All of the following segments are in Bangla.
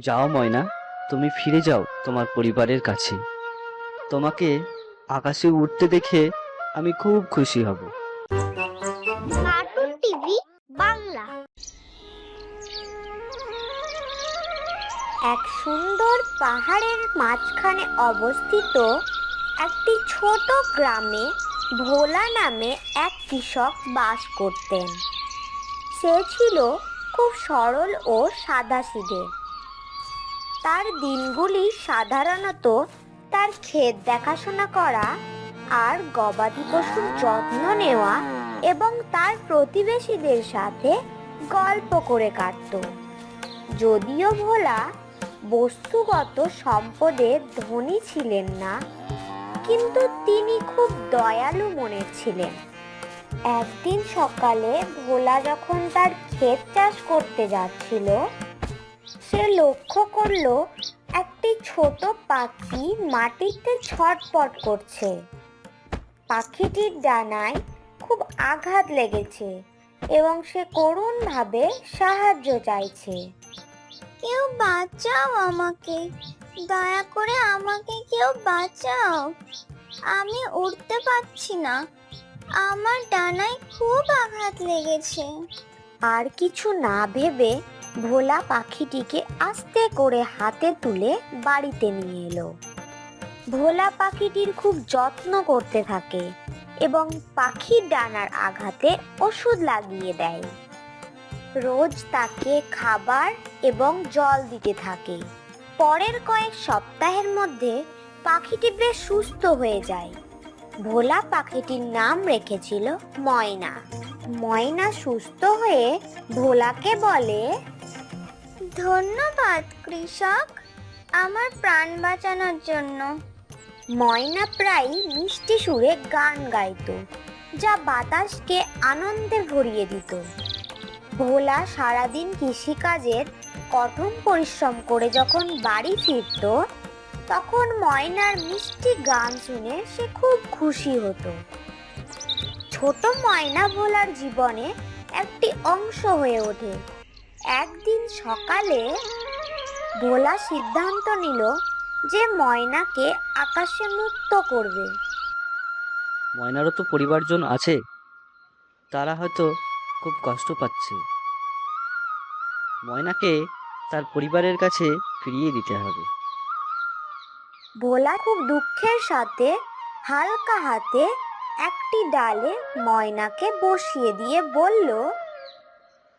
যাও ময়না, তুমি ফিরে যাও তোমার পরিবারের কাছে। তোমাকে আকাশে উড়তে দেখে আমি খুব খুশি হব। Cartoon TV Bangla. এক সুন্দর পাহাড়ের মাঝখানে অবস্থিত একটি ছোট গ্রামে ভোলা নামে এক কৃষক বাস করতেন। সে ছিল খুব সরল ও সাদাসিধে। তার দিনগুলি সাধারণত তার ক্ষেত দেখাশোনা করা আর গবাদি পশুর যত্ন নেওয়া এবং তার প্রতিবেশীদের সাথে গল্প করে কাটত। যদিও ভোলা বস্তুগত সম্পদে ধনী ছিলেন না, কিন্তু তিনি খুব দয়ালু মনের ছিলেন। একদিন সকালে ভোলা যখন তার ক্ষেত চাষ করতে যাচ্ছিল, সে লক্ষ্য করলো একটি ছোট পাখি মাটিতে ছটপট করছে। পাখিটির ডানায় খুব আঘাত লেগেছে এবং সে করুণভাবে সাহায্য চাইছে। কেউ বাঁচাও আমাকে, দয়া করে আমাকে কেউ বাঁচাও, আমি উড়তে পারছি না, আমার ডানায় খুব আঘাত লেগেছে। আর কিছু না ভেবে ভোলা পাখিটিকে আস্তে করে হাতে তুলে বাড়িতে নিয়ে এলো। ভোলা পাখিটির খুব যত্ন করতে থাকে এবং পাখির ডানার আঘাতে ওষুধ লাগিয়ে দেয়। রোজ তাকে খাবার এবং জল দিতে থাকে। পরের কয়েক সপ্তাহের মধ্যে পাখিটি বেশ সুস্থ হয়ে যায়। ভোলা পাখিটির নাম রেখেছিল ময়না। ময়না সুস্থ হয়ে ভোলাকে বলে, ধন্যবাদ কৃষক, আমার প্রাণ বাঁচানোর জন্য। ময়না প্রায় মিষ্টি সুরে গান গাইতো, যা বাতাসকে আনন্দে ভরিয়ে দিত। ভোলা সারাদিন কৃষিকাজের কঠোর পরিশ্রম করে যখন বাড়ি ফিরত, তখন ময়নার মিষ্টি গান শুনে সে খুব খুশি হতো। ছোট ময়না ভোলার জীবনে একটি অংশ হয়ে ওঠে। একদিন সকালে ভোলা সিদ্ধান্ত নিল যে ময়নাকে আকাশে মুক্ত করবে। ময়নারও তো পরিবারজন আছে, তারা হয়তো খুব কষ্ট পাচ্ছে। ময়নাকে তার পরিবারের কাছে ফিরিয়ে দিতে হবে। ভোলা খুব দুঃখের সাথে হালকা হাতে একটি ডালে ময়নাকে বসিয়ে দিয়ে বলল,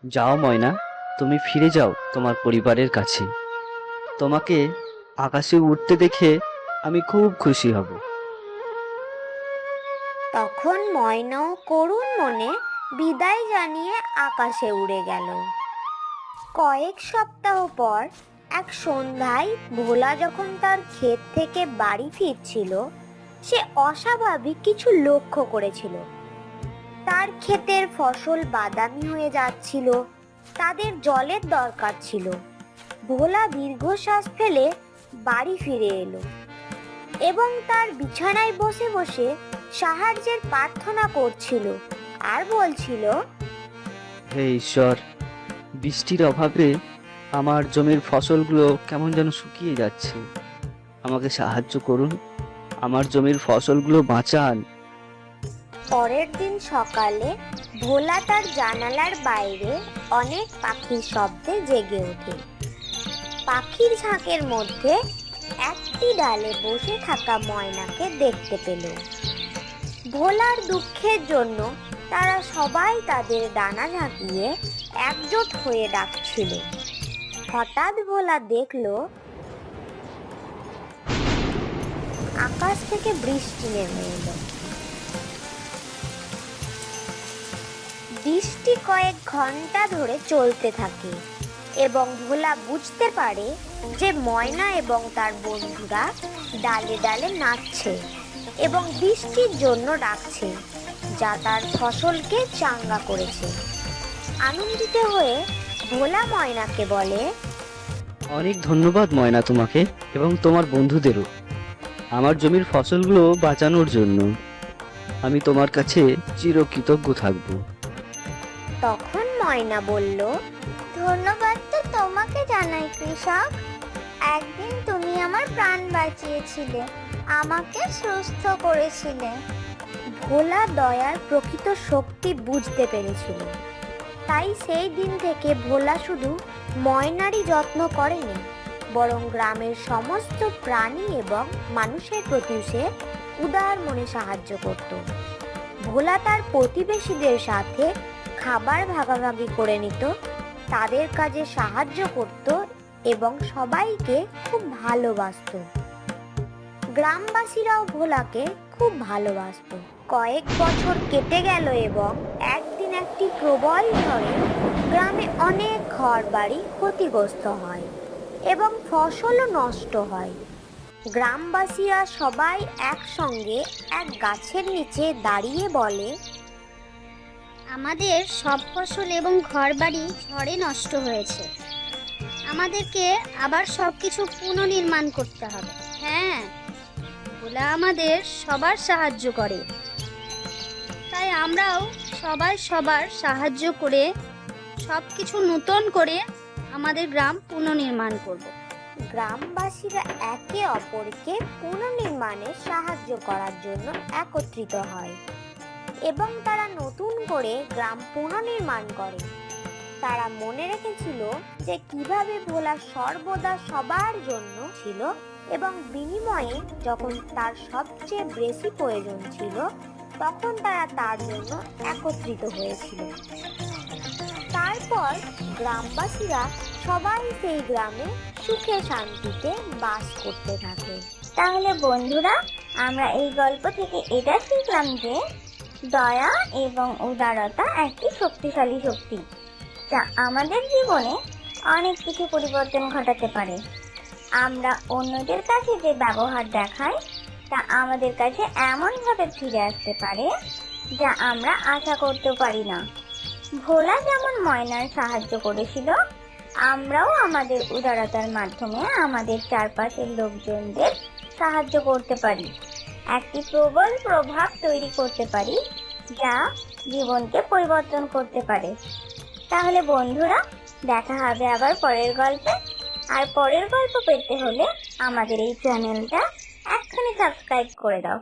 যাও ময়না, তুমি ফিরে যাও তোমার পরিবারের কাছে। তোমাকে আকাশে উড়তে দেখে আমি খুব খুশি হব। তখন ময়নাও করুণ মনে বিদায় জানিয়ে আকাশে উড়ে গেল। কয়েক সপ্তাহ পর এক সন্ধ্যায় ভোলা যখন তার ক্ষেত থেকে বাড়ি ফিরছিল, সে অস্বাভাবিক কিছু লক্ষ্য করেছিল। তার ক্ষেতের ফসল বাদামি হয়ে যাচ্ছিল, তাদের জলের দরকার ছিল। ভোলা দীর্ঘশ্বাস ফেলে বাড়ি ফিরে এলো এবং তার বিছানায় বসে বসে সাহায্যের প্রার্থনা করছিল আর বলছিল, হে ঈশ্বর, বৃষ্টির অভাবে আমার জমির ফসলগুলো কেমন যেন শুকিয়ে যাচ্ছে। আমাকে সাহায্য করুন, আমার জমির ফসলগুলো বাঁচান। পরের দিন সকালে ভোলা তার জানালার বাইরে অনেক পাখির শব্দে জেগে ওঠে। পাখির ঝাঁকের মধ্যে একটি ডালে বসে থাকা ময়নাকে দেখতে পেল। ভোলার দুঃখের জন্য তারা সবাই তাদের ডানা ঝাঁকিয়ে একজোট হয়ে ডাকছিল। হঠাৎ ভোলা দেখল আকাশ থেকে বৃষ্টি নেমে এলো। বৃষ্টি কয়েক ঘন্টা ধরে চলতে থাকে এবং ভোলা বুঝতে পারে যে ময়না এবং তার বন্ধুরা ডালে ডালে নাচছে এবং বৃষ্টির জন্য ডাকছে, যা তার ফসলকে চাঙ্গা করেছে। আনন্দিত হয়ে ভোলা ময়নাকে বলে, অনেক ধন্যবাদ ময়না তোমাকে এবং তোমার বন্ধুদেরও আমার জমির ফসলগুলো বাঁচানোর জন্য। আমি তোমার কাছে চিরকৃতজ্ঞ থাকব। তখন ময়না বলল, ধন্যবাদ তো তোমাকে জানাই কৃষক, একদিন তুমি আমার প্রাণ বাঁচিয়েছিলে, আমাকে সুস্থ করেছিলে। ভোলা দয়ার প্রকৃত শক্তি বুঝতে পেরেছিল। তাই সেই দিন থেকে ভোলা শুধু ময়নারই যত্ন করেনি, বরং গ্রামের সমস্ত প্রাণী এবং মানুষের প্রতি সে উদার মনে সাহায্য করত। ভোলা তার প্রতিবেশীদের সাথে খাবার ভাগাভাগি করে নিত, তাদের কাজে সাহায্য করত এবং সবাইকে খুব ভালোবাসত। গ্রামবাসীরাও ভোলাকে খুব ভালোবাসত। কয়েক বছর কেটে গেল এবং একদিন একটি প্রবল ঝড়ে গ্রামে অনেক ঘরবাড়ি ক্ষতিগ্রস্ত হয় এবং ফসলও নষ্ট হয়। গ্রামবাসীরা সবাই একসঙ্গে এক গাছের নিচে দাঁড়িয়ে বলে, আমাদের সব ফসল এবং ঘরবাড়ি ঝড়ে নষ্ট হয়েছে। আমাদেরকে আবার সবকিছু পুনর্নির্মাণ করতে হবে। হ্যাঁ, ভোলা আমাদের সবার সাহায্য করে, তাই আমরাও সবাই সবার সাহায্য করে সবকিছু নতুন করে আমাদের গ্রাম পুনর্নির্মাণ করব। গ্রামবাসীরা একে অপরকে পুনর্নির্মাণে সাহায্য করার জন্য একত্রিত হয় এবং তারা নতুন করে গ্রাম পুনর্নির্মাণ করে। তারা মনে রেখেছিল যে কিভাবে ভোলা সর্বদা সবার জন্য ছিল এবং বিনিময়ে যখন তার সবচেয়ে বেশি প্রয়োজন ছিল তখন তারা তার জন্য একত্রিত হয়েছিল। তারপর গ্রামবাসীরা সবাই সেই গ্রামে সুখে শান্তিতে বাস করতে থাকে। তাহলে বন্ধুরা, আমরা এই গল্প থেকে এটা শিখলাম যে দয়া এবং উদারতা একটি শক্তিশালী শক্তি, যা আমাদের জীবনে অনেক কিছু পরিবর্তন ঘটাতে পারে। আমরা অন্যদের কাছে যে ব্যবহার দেখাই তা আমাদের কাছে এমনভাবে ফিরে আসতে পারে যা আমরা আশা করতেও পারি না। ভোলা যেমন ময়নার সাহায্য করেছিল, আমরাও আমাদের উদারতার মাধ্যমে আমাদের চারপাশের লোকজনদের সাহায্য করতে পারি, একটি প্রবল প্রভাব তৈরি করতে পারি যা জীবনকে পরিবর্তন করতে পারে। তাহলে বন্ধুরা, দেখা হবে আবার পরের গল্পে। আর পরের গল্প পেতে হলে আমাদের এই চ্যানেলটা এক্ষুনি সাবস্ক্রাইব করে দাও।